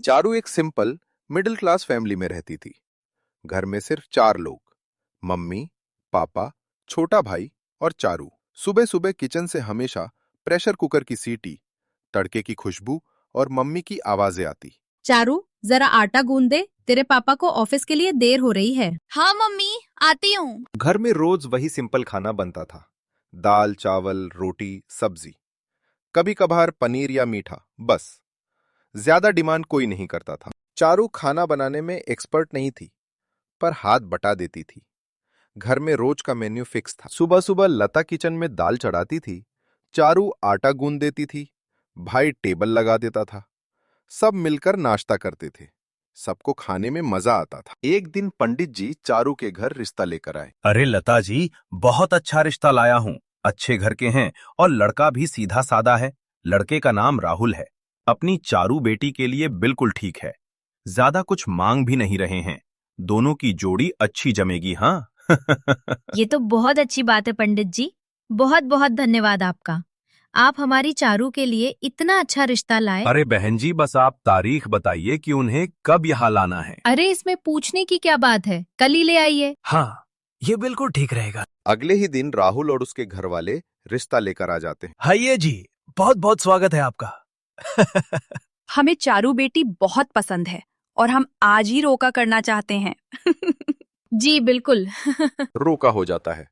चारू एक simple middle class family में रहती थी। घर में सिर्फ 4 लोग, मम्मी, पापा, छोटा भाई और चारू। सुबह सुबह किचन से हमेशा प्रेशर कुकर की सीटी, तड़के की खुशबू और मम्मी की आवाजें आती। चारू, जरा आटा गूंद दे, तेरे पापा को ऑफिस के लिए देर हो रही है। हाँ मम्मी, आती हूँ। घर में रोज वही सिंपल खाना बनता था, दाल चावल रोटी सब्जी, कभी कभार पनीर या मीठा, बस। ज्यादा डिमांड कोई नहीं करता था। चारू खाना बनाने में एक्सपर्ट नहीं थी, पर हाथ बटा देती थी। घर में रोज का मेन्यू फिक्स था। सुबह सुबह लता किचन में दाल चढ़ाती थी, चारू आटा गूंद देती थी, भाई टेबल लगा देता था। सब मिलकर नाश्ता करते थे। सबको खाने में मजा आता था। एक दिन पंडित जी चारू के घर रिश्ता लेकर आए। अरे लता जी, बहुत अच्छा रिश्ता लाया हूँ। अच्छे घर के हैं और लड़का भी सीधा सादा है। लड़के का नाम राहुल है। अपनी चारू बेटी के लिए बिल्कुल ठीक है। ज्यादा कुछ मांग भी नहीं रहे हैं। दोनों की जोड़ी अच्छी जमेगी। हाँ। ये तो बहुत अच्छी बात है पंडित जी, बहुत बहुत धन्यवाद आपका। आप हमारी चारू के लिए इतना अच्छा रिश्ता लाए। अरे बहन जी, बस आप तारीख बताइए कि उन्हें कब यहाँ लाना है। अरे इसमें पूछने की क्या बात है, कल ही ले आइए। हाँ, ये बिल्कुल ठीक रहेगा। अगले ही दिन राहुल और उसके घर वाले रिश्ता लेकर आ जाते हैं। हाइये जी, बहुत बहुत स्वागत है आपका। हमें चारू बेटी बहुत पसंद है और हम आज ही रोका करना चाहते हैं। जी बिल्कुल। रोका हो जाता है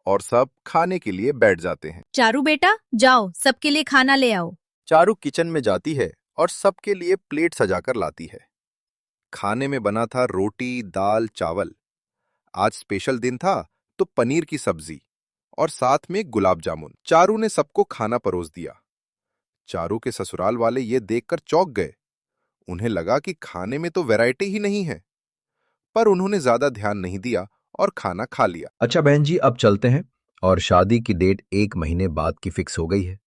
और सब खाने के लिए बैठ जाते हैं। चारू बेटा, जाओ सबके लिए खाना ले आओ। चारू किचन में जाती है और सबके लिए प्लेट सजाकर लाती है। खाने में बना था रोटी दाल चावल। आज स्पेशल दिन था तो पनीर की सब्जी और साथ में गुलाब जामुन। चारू ने सबको खाना परोस दिया। चारू के ससुराल वाले ये देखकर चौंक गए। उन्हें लगा कि खाने में तो वैरायटी ही नहीं है, पर उन्होंने ज्यादा ध्यान नहीं दिया और खाना खा लिया। अच्छा बहन जी, अब चलते हैं। और शादी की डेट 1 महीने बाद की फिक्स हो गई है।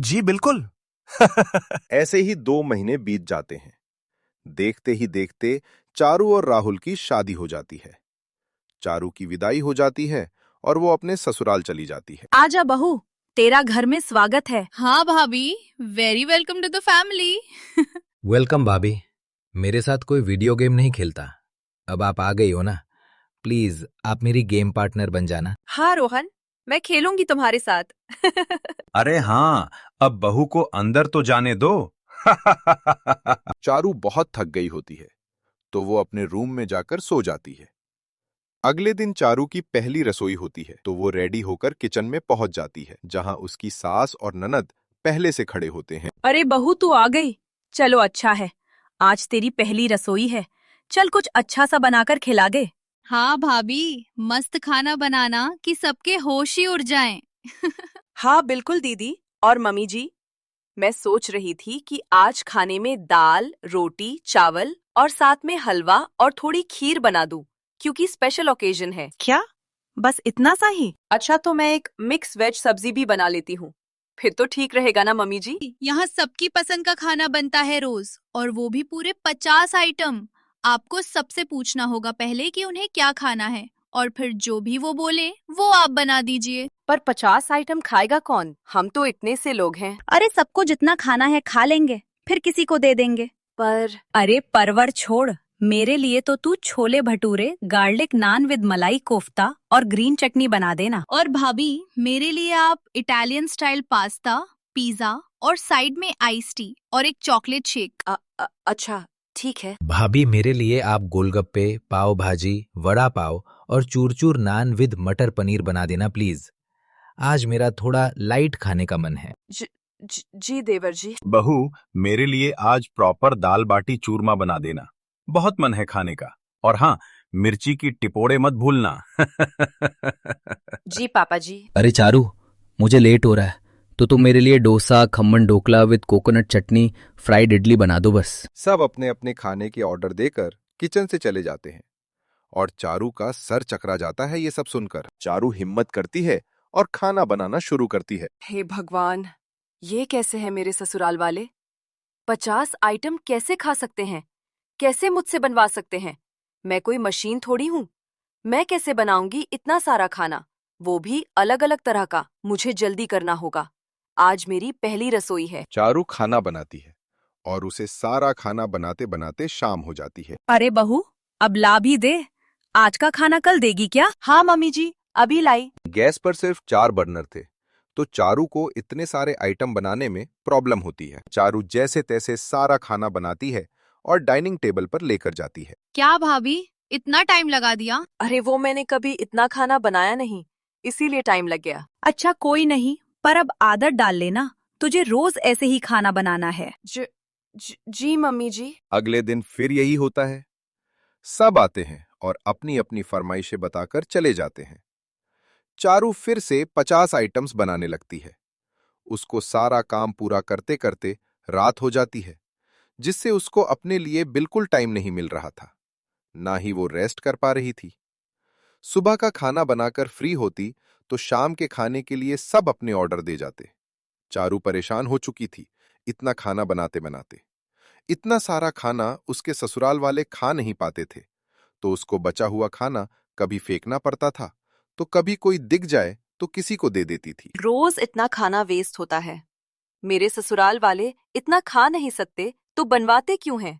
जी बिल्कुल। ऐसे ही 2 महीने बीत जाते हैं। देखते ही देखते चारू और राहुल की शादी हो जाती है। चारू की विदाई हो जाती है और वो अपने ससुराल चली जाती है। आजा बहू, तेरा घर में स्वागत है। हाँ भाभी, very welcome to the family. Welcome भाभी। मेरे साथ कोई वीडियो गेम नहीं खेलता। अब आप आ गई हो ना, प्लीज आप मेरी गेम पार्टनर बन जाना। हाँ रोहन, मैं खेलूंगी तुम्हारे साथ। अरे हाँ, अब बहू को अंदर तो जाने दो। चारू बहुत थक गई होती है तो वो अपने रूम में जाकर सो जाती है। अगले दिन चारू की पहली रसोई होती है तो वो रेडी होकर किचन में पहुंच जाती है, जहां उसकी सास और ननद पहले से खड़े होते हैं। अरे बहू, तू आ गई। चलो अच्छा है, आज तेरी पहली रसोई है। चल कुछ अच्छा सा बनाकर खिला दे। हाँ भाभी, मस्त खाना बनाना कि सबके होश ही उड़ जाएं। हाँ बिल्कुल दीदी और मम्मी जी। मैं सोच रही थी कि आज खाने में दाल रोटी चावल और साथ में हलवा और थोड़ी खीर बना दूं, क्योंकि स्पेशल ओकेजन है। क्या बस इतना सा ही? अच्छा, तो मैं एक मिक्स वेज सब्जी भी बना लेती हूँ। फिर तो ठीक रहेगा ना मम्मी जी? यहाँ सबकी पसंद का खाना बनता है रोज, और वो भी पूरे 50 आइटम। आपको सबसे पूछना होगा पहले कि उन्हें क्या खाना है, और फिर जो भी वो बोले वो आप बना दीजिए। पर 50 आइटम खाएगा कौन? हम तो इतने से लोग हैं। अरे सबको जितना खाना है खा लेंगे, फिर किसी को दे देंगे। पर अरे परवर छोड़, मेरे लिए तो तू chole bhature, garlic naan with malai kofta और ग्रीन चटनी बना देना। और भाभी, मेरे लिए आप इटालियन स्टाइल पास्ता, पिज्जा और साइड में आइस टी और एक चॉकलेट शेक। अच्छा ठीक है। भाभी, मेरे लिए आप गोलगप्पे, पाव भाजी, वड़ा पाव और चूरचूर नान विद मटर पनीर बना देना प्लीज। आज मेरा थोड़ा लाइट खाने का मन है। जी देवर जी। बहू, मेरे लिए आज प्रॉपर दाल बाटी चूरमा बना देना। बहुत मन है खाने का। और हाँ, मिर्ची की टिपोड़े मत भूलना। जी पापा जी। अरे चारू, मुझे लेट हो रहा है, तो तुम मेरे लिए dosa, Khamman dhokla with coconut chutney, fried idli बना दो बस। सब अपने अपने खाने के ऑर्डर देकर किचन से चले जाते हैं और चारू का सर चकरा जाता है ये सब सुनकर। चारू हिम्मत करती है और खाना बनाना शुरू करती है। हे भगवान, ये कैसे है मेरे ससुराल वाले? 50 आइटम कैसे खा सकते हैं? कैसे मुझसे बनवा सकते हैं? मैं कोई मशीन थोड़ी हूँ। मैं कैसे बनाऊंगी इतना सारा खाना, वो भी अलग अलग तरह का? मुझे जल्दी करना होगा। आज मेरी पहली रसोई है। चारू खाना बनाती है और उसे सारा खाना बनाते बनाते शाम हो जाती है। अरे बहू, अब ला भी दे। आज का खाना कल देगी क्या? हाँ मम्मी जी, अभी लाई। गैस पर सिर्फ 4 बर्नर थे, तो चारू को इतने सारे आइटम बनाने में प्रॉब्लम होती है। चारू जैसे तैसे सारा खाना बनाती है और डाइनिंग टेबल पर लेकर जाती है। क्या भाभी, इतना टाइम लगा दिया? अरे वो मैंने कभी इतना खाना बनाया नहीं, इसीलिए टाइम लग गया। अच्छा कोई नहीं, पर अब आदत डाल लेना, तुझे रोज ऐसे ही खाना बनाना है। जी मम्मी जी। अगले दिन फिर यही होता है। सब आते हैं और अपनी अपनी फरमाइशें बताकर चले जाते हैं। चारू फिर से 50 आइटम्स बनाने लगती है। उसको सारा काम पूरा करते करते रात हो जाती है, जिससे उसको अपने लिए बिल्कुल टाइम नहीं मिल रहा था, ना ही वो रेस्ट कर पा रही थी। सुबह का खाना बनाकर फ्री होती तो शाम के खाने के लिए सब अपने ऑर्डर दे जाते। चारू परेशान हो चुकी थी इतना खाना बनाते बनाते। इतना सारा खाना उसके ससुराल वाले खा नहीं पाते थे, तो उसको बचा हुआ खाना कभी फेंकना पड़ता था, तो कभी कोई दिख जाए तो किसी को दे देती थी। रोज इतना खाना वेस्ट होता है। मेरे ससुराल वाले इतना खा नहीं सकते तो बनवाते क्यों हैं?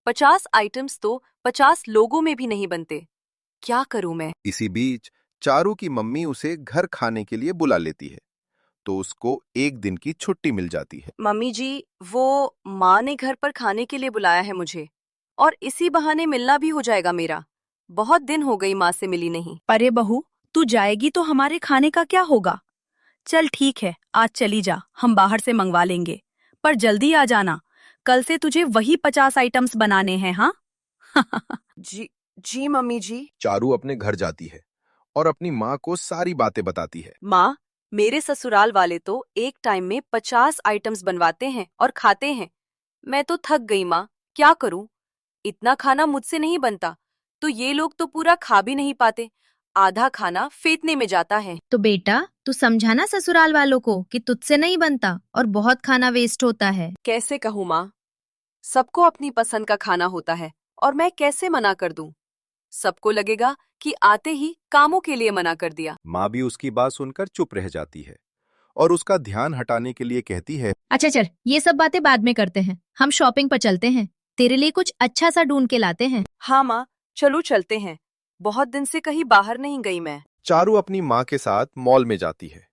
50 आइटम्स तो 50 लोगों में भी नहीं बनते। क्या करूं मैं? इसी बीच चारू की मम्मी उसे घर खाने के लिए बुला लेती है, तो उसको एक दिन की छुट्टी मिल जाती है। मम्मी जी, वो माँ ने घर पर खाने के लिए बुलाया है मुझे, और इसी बहाने मिलना भी हो जाएगा मेरा। बहुत दिन हो गई माँ से मिली नहीं। अरे बहू, तू जाएगी तो हमारे खाने का क्या होगा? चल ठीक है, आज चली जा, हम बाहर से मंगवा लेंगे। पर जल्दी आ जाना, कल से तुझे वही 50 आइटम्स बनाने हैं, हाँ? जी मम्मी जी। चारू अपने घर जाती है और अपनी माँ को सारी बातें बताती है। माँ, मेरे ससुराल वाले तो एक टाइम में 50 आइटम्स बनवाते हैं और खाते हैं। मैं तो थक गई माँ, क्या करूं? इतना खाना मुझसे नहीं बनता, तो ये लोग तो पूरा खा भी नहीं पाते। आधा खाना फेंकने में जाता है। तो बेटा, तू समझाना ससुराल वालों को कि तुझसे नहीं बनता और बहुत खाना वेस्ट होता है। कैसे कहूँ माँ? सबको अपनी पसंद का खाना होता है और मैं कैसे मना कर दूं? सबको लगेगा कि आते ही कामों के लिए मना कर दिया। माँ भी उसकी बात सुनकर चुप रह जाती है और उसका ध्यान हटाने के लिए कहती है, अच्छा चल, ये सब बातें बाद में करते हैं, हम शॉपिंग पर चलते हैं, तेरे लिए कुछ अच्छा सा ढूंढ के लाते हैं। हाँ माँ, चलो चलते हैं। बहुत दिन से कहीं बाहर नहीं गई मैं। चारू अपनी माँ के साथ मॉल में जाती है,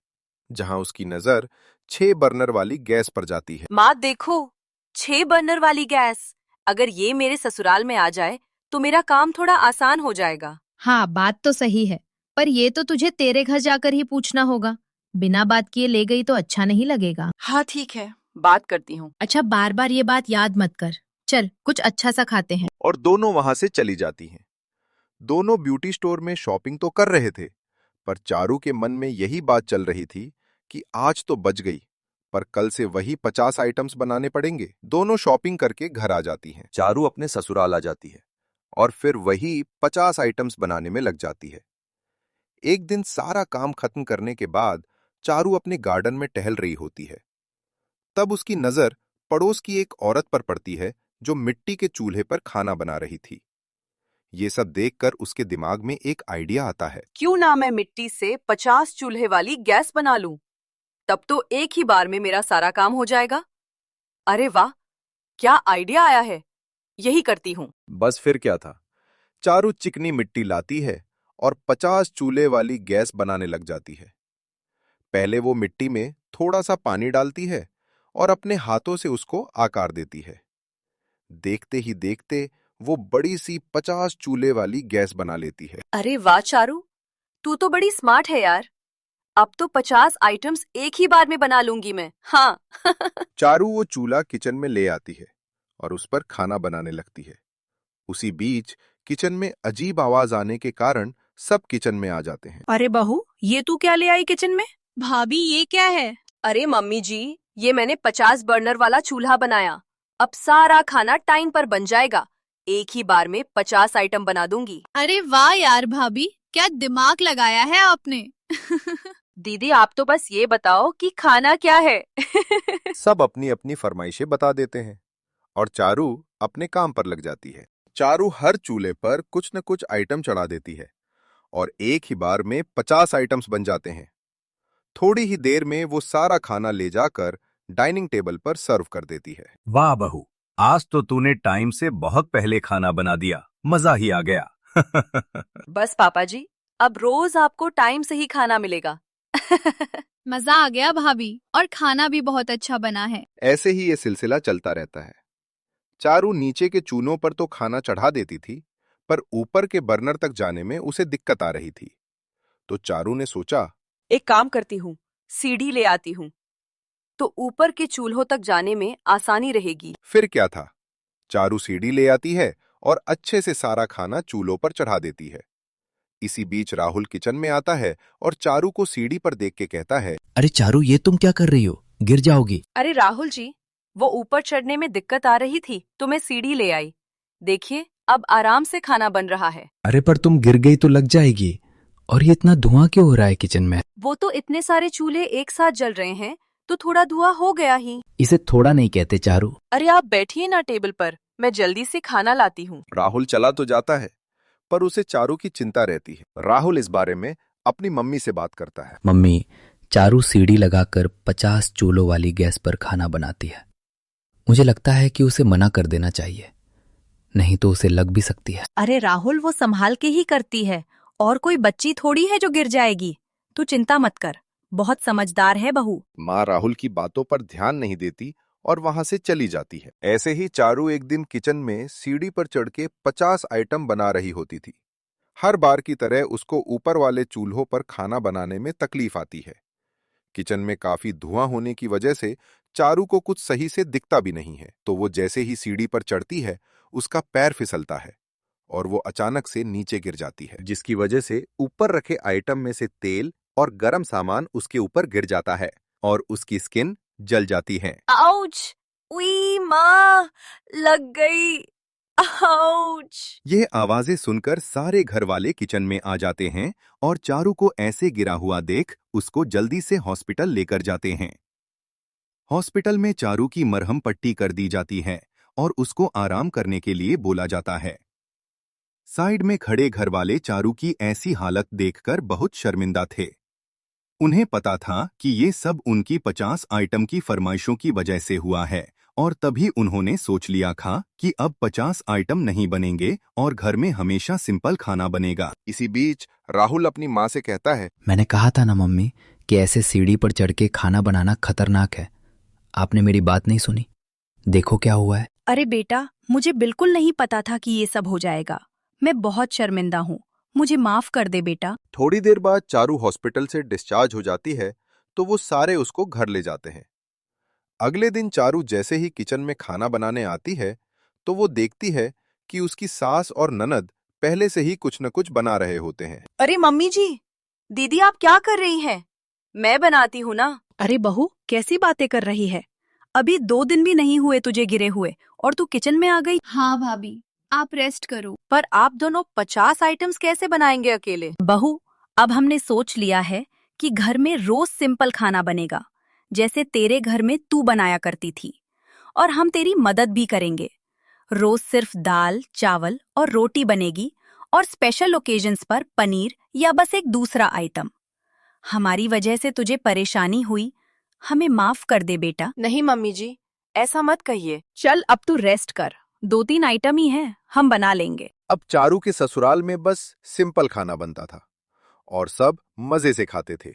जहां उसकी नजर 6 बर्नर वाली गैस पर जाती है। माँ देखो, 6 बर्नर वाली गैस। अगर ये मेरे ससुराल में आ जाए तो मेरा काम थोड़ा आसान हो जाएगा। हाँ, बात तो सही है, पर ये तो तुझे तेरे घर जाकर ही पूछना होगा। बिना बात किए ले गई तो अच्छा नहीं लगेगा। हाँ ठीक है, बात करती हूँ। अच्छा, बार बार ये बात याद मत कर। चल, कुछ अच्छा सा खाते हैं। और दोनों वहां से चली जाती हैं। दोनों ब्यूटी स्टोर में शॉपिंग तो कर रहे थे, पर चारू के मन में यही बात चल रही थी कि आज तो बच गई, पर कल से वही 50 आइटम्स बनाने पड़ेंगे। दोनों शॉपिंग करके घर आ जाती हैं। चारू अपने ससुराल आ जाती है और फिर वही 50 आइटम्स बनाने में लग जाती है। एक दिन सारा काम खत्म करने के बाद चारू अपने गार्डन में टहल रही होती है। तब उसकी नजर पड़ोस की एक औरत पर पड़ती है, जो मिट्टी के चूल्हे पर खाना बना रही थी। ये सब देखकर उसके दिमाग में एक आइडिया आता है। क्यों ना मैं मिट्टी से 50 चूल्हे वाली गैस बना लूं? तब तो एक ही बार में मेरा सारा काम हो जाएगा। अरे वाह, क्या आइडिया आया है! यही करती हूँ। बस फिर क्या था, चारू चिकनी मिट्टी लाती है और 50 चूल्हे वाली गैस बनाने लग जाती है। पहले वो मिट्टी में थोड़ा सा पानी डालती है और अपने हाथों से उसको आकार देती है। देखते ही देखते वो बड़ी सी 50 चूल्हे वाली गैस बना लेती है। अरे वाह चारू, तू तो बड़ी स्मार्ट है यार। अब तो 50 आइटम्स एक ही बार में बना लूंगी मैं। हाँ। चारू वो चूल्हा किचन में ले आती है और उस पर खाना बनाने लगती है। उसी बीच किचन में अजीब आवाज आने के कारण सब किचन में आ जाते हैं। अरे बहू, ये तू क्या ले आई किचन में? भाभी, ये क्या है? अरे मम्मी जी, ये मैंने 50 बर्नर वाला चूल्हा बनाया। अब सारा खाना टाइम पर बन जाएगा। एक ही बार में 50 आइटम बना दूंगी। अरे वाह यार भाभी, क्या दिमाग लगाया है आपने। दीदी, आप तो बस ये बताओ कि खाना क्या है। सब अपनी अपनी फरमाइशें बता देते हैं और चारू अपने काम पर लग जाती है। चारू हर चूल्हे पर कुछ न कुछ आइटम चढ़ा देती है और एक ही बार में 50 आइटम्स बन जाते हैं। थोड़ी ही देर में वो सारा खाना ले जाकर डाइनिंग टेबल पर सर्व कर देती है। वाह बहू, आज तो तूने टाइम से बहुत पहले खाना बना दिया, मजा ही आ गया। बस पापा जी, अब रोज आपको टाइम से ही खाना मिलेगा। मजा आ गया भाभी, और खाना भी बहुत अच्छा बना है। ऐसे ही ये सिलसिला चलता रहता है। चारू नीचे के चूल्हों पर तो खाना चढ़ा देती थी, पर ऊपर के बर्नर तक जाने में उसे दिक्कत आ रही थी। तो चारू ने सोचा, एक काम करती हूँ, सीढ़ी ले आती हूँ, तो ऊपर के चूल्हों तक जाने में आसानी रहेगी। फिर क्या था, चारू सीढ़ी ले आती है और अच्छे से सारा खाना चूल्हों पर चढ़ा देती है। इसी बीच राहुल किचन में आता है और चारू को सीढ़ी पर देख के कहता है, अरे चारू, ये तुम क्या कर रही हो? गिर जाओगी। अरे राहुल जी, वो ऊपर चढ़ने में दिक्कत आ रही थी तो मैं सीढ़ी ले आई। देखिए, अब आराम से खाना बन रहा है। अरे पर तुम गिर गई तो लग जाएगी। और ये इतना धुआं क्यों हो रहा है किचन में? वो तो इतने सारे चूल्हे एक साथ जल रहे हैं तो थोड़ा धुआं हो गया ही। इसे थोड़ा नहीं कहते चारू। अरे आप बैठिए ना टेबल पर, मैं जल्दी से खाना लाती हूँ। राहुल चला तो जाता है, पर उसे चारू की चिंता रहती है। राहुल इस बारे में अपनी मम्मी से बात करता है। मम्मी, चारू सीढ़ी लगाकर 50 चूल्हों वाली गैस पर खाना बनाती है। मुझे लगता है कि उसे मना कर देना चाहिए, नहीं तो उसे लग भी सकती है। अरे राहुल, वो संभाल के ही करती है, और कोई बच्ची थोड़ी है जो गिर जाएगी। तू चिंता मत कर, बहुत समझदार है बहू। माँ राहुल की बातों पर ध्यान नहीं देती और वहां से चली जाती है। ऐसे ही चारू एक दिन किचन में सीढ़ी पर चढ़ के 50 आइटम बना रही होती थी। हर बार की तरह उसको ऊपर वाले चूल्हों पर खाना बनाने में तकलीफ आती है। किचन में काफी धुआं होने की वजह से चारू को कुछ सही से दिखता भी नहीं है। तो वो जैसे ही सीढ़ी पर चढ़ती है, उसका पैर फिसलता है और वो अचानक से नीचे गिर जाती है, जिसकी वजह से ऊपर रखे आइटम में से तेल और गरम सामान उसके ऊपर गिर जाता है और उसकी स्किन जल जाती है। आउच! उई माँ, लग गई। आउच! यह आवाजें सुनकर सारे घर वाले किचन में आ जाते हैं और चारू को ऐसे गिरा हुआ देख उसको जल्दी से हॉस्पिटल लेकर जाते हैं। हॉस्पिटल में चारू की मरहम पट्टी कर दी जाती है और उसको आराम करने के लिए बोला जाता है। साइड में खड़े घर वाले चारू की ऐसी हालत देखकर बहुत शर्मिंदा थे। उन्हें पता था कि ये सब उनकी 50 आइटम की फरमाइशों की वजह से हुआ है और तभी उन्होंने सोच लिया था कि अब 50 आइटम नहीं बनेंगे और घर में हमेशा सिंपल खाना बनेगा। इसी बीच राहुल अपनी माँ से कहता है, मैंने कहा था ना मम्मी कि ऐसे सीढ़ी पर चढ़ के खाना बनाना खतरनाक है। आपने मेरी बात नहीं सुनी। देखो क्या हुआ है। अरे बेटा, मुझे बिल्कुल नहीं पता था कि ये सब हो जाएगा। मैं बहुत शर्मिंदा हूँ, मुझे माफ कर दे बेटा। थोड़ी देर बाद चारू हॉस्पिटल से डिस्चार्ज हो जाती है तो वो सारे उसको घर ले जाते हैं। अगले दिन चारू जैसे ही किचन में खाना बनाने आती है तो वो देखती है कि उसकी सास और ननद पहले से ही कुछ न कुछ बना रहे होते हैं। अरे मम्मी जी, दीदी आप क्या कर रही हैं? मैं बनाती हूँ ना। अरे बहू, कैसी बातें कर रही है? अभी 2 दिन भी नहीं हुए तुझे गिरे हुए और तू किचन में आ गई। हाँ भाभी, आप रेस्ट करो। पर आप दोनों 50 आइटम्स कैसे बनाएंगे अकेले? बहू, अब हमने सोच लिया है कि घर में रोज सिंपल खाना बनेगा, जैसे तेरे घर में तू बनाया करती थी, और हम तेरी मदद भी करेंगे। रोज सिर्फ दाल, चावल और रोटी बनेगी और स्पेशल ओकेजन्स पर पनीर या बस एक दूसरा आइटम। हमारी वजह से तुझे परेशानी हुई, हमें माफ कर दे बेटा। नहीं मम्मी जी, ऐसा मत कहिए। चल अब तू रेस्ट कर, 2-3 आइटम ही हैं, हम बना लेंगे। अब चारू के ससुराल में बस सिंपल खाना बनता था और सब मजे से खाते थे।